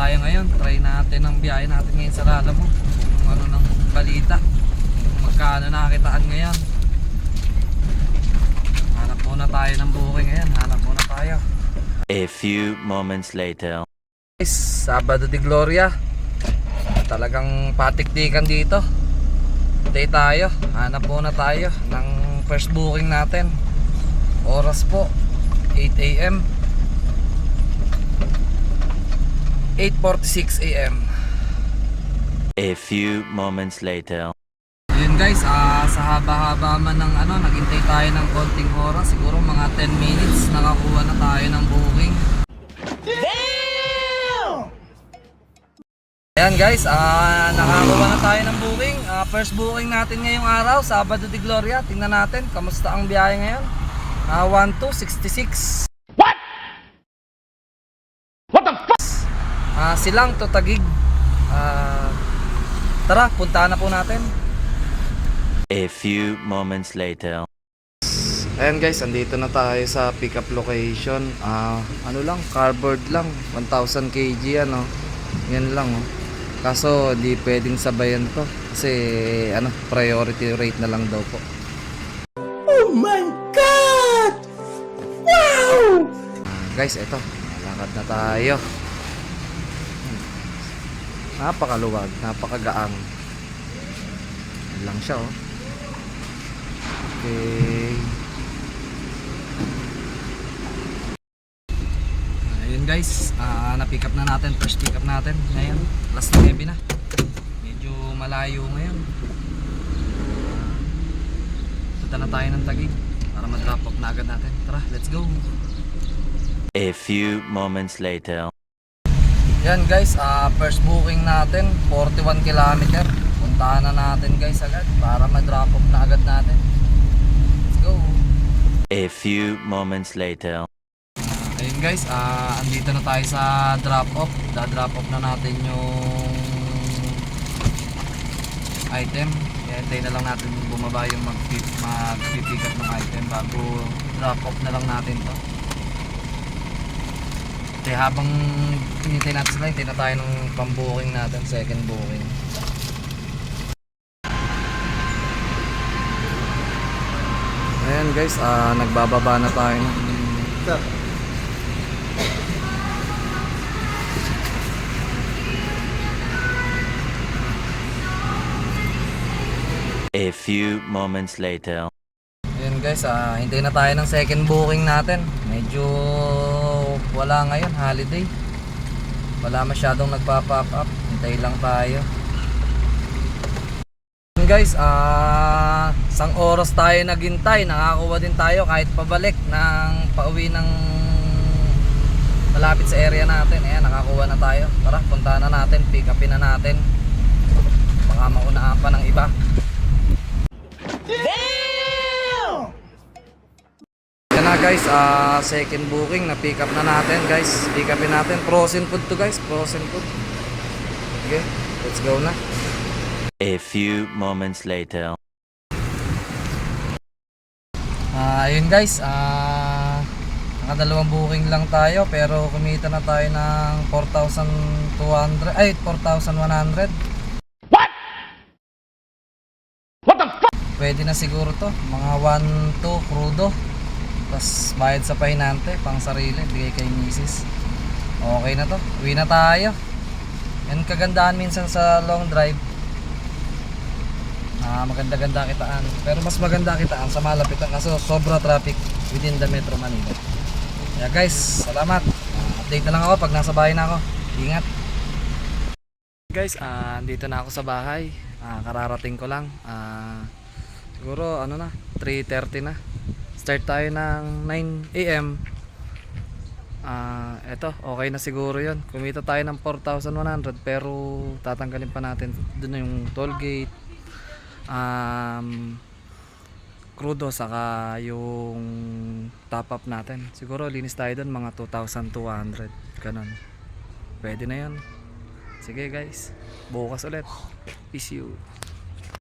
tayo ngayon. Try natin ang biyahe natin ngayon sa Lalabo. Kung ano ng balita, kung magkano nakakitaan ngayon. Hanap muna tayo ng booking ngayon. Hanap muna tayo. A few moments later. Guys, Sabado de Gloria. Talagang patiktikan dito. Day tayo. Hanap muna tayo ng first booking natin. Oras po 8 AM, 8:46 AM. A few moments later. Yun guys, sa haba-haba man ng naghintay tayo ng konting oras, siguro mga 10 minutes nakakuha na tayo ng booking. Ayan guys, nakakuha na tayo ng booking. First booking natin ngayong araw, Sabado de Gloria. Tingnan natin kamusta ang biyahe ngayon. 1266. What the fuck? Silang to Taguig. Tara, puntahan na po natin. A few moments later. Ayan guys, andito na tayo sa pick up location. Ano lang, cardboard lang, 1000 kg yan lang Kaso di pwedeng sabayan to kasi priority rate na lang daw po. Oh my god! Wow! Guys, eto, lakad na tayo. Napakaluwag, napakagaang. Yan lang siya Okay. Ayun guys, na-pick up na natin, first pick up natin ngayon, last 9 na. Medyo malayo ngayon. Punta na tayo ng Taguig para ma-drop off na agad natin. Tara, let's go. A few moments later. Yan guys, first booking natin, 41 km. Puntahan na natin guys agad para ma-drop off na agad natin. Let's go. A few moments later. Ayun guys, andito na tayo sa drop off. Da-drop off na natin yung item. Hintay na lang natin bumaba yung mag-pick up ng item bago drop off na lang natin to. Kaya habang hinintay natin sila, hintay na tayo ng pang-booking natin, second booking. Ayan guys, nagbababa na tayo ng A few moments later. Ayan guys, hintay na tayo ng second booking natin. Medyo wala ngayon, holiday. Wala masyadong nagpa-pop up. Hintay lang tayo. Ayan guys, isang oras tayo naghintay. Nakakuha din tayo kahit pabalik ng pauwi ng malapit sa area natin. Ayan, nakakuha na tayo. Tara, puntahan na natin, pick upin na natin. Baka maunahan pa ng iba. Yan na guys, second booking na pick up na natin guys. Pick upin natin, frozen food to guys, frozen food. Okay, let's go na. A few moments later. Ayun guys, nakadalawang booking lang tayo pero kumita na tayo ng 4,200, ay 4,100. Pwede na siguro to, mga 1-2 crudo. Tapos bayad sa pahinante, pang sarili, bigay kay misis. Okay na to, uwi na tayo. Yan kagandahan minsan sa long drive. Maganda-ganda kitaan. Pero mas maganda kitaan sa malapitan kasi sobra traffic within the Metro Manila. Kaya guys, salamat. Update na lang ako pag nasa bahay na ako. Ingat. Guys, andito na ako sa bahay. Kararating ko lang. Siguro 3:30 na. Start tayo ng 9 AM. Eto, okay na siguro 'yon. Kumita tayo ng 4,100 pero tatanggalin pa natin doon yung toll gate. Crudo saka yung top up natin. Siguro linis tayo doon mga 2,200. Ganun. Pwede na 'yon. Sige guys. Bukas ulit. Peace you.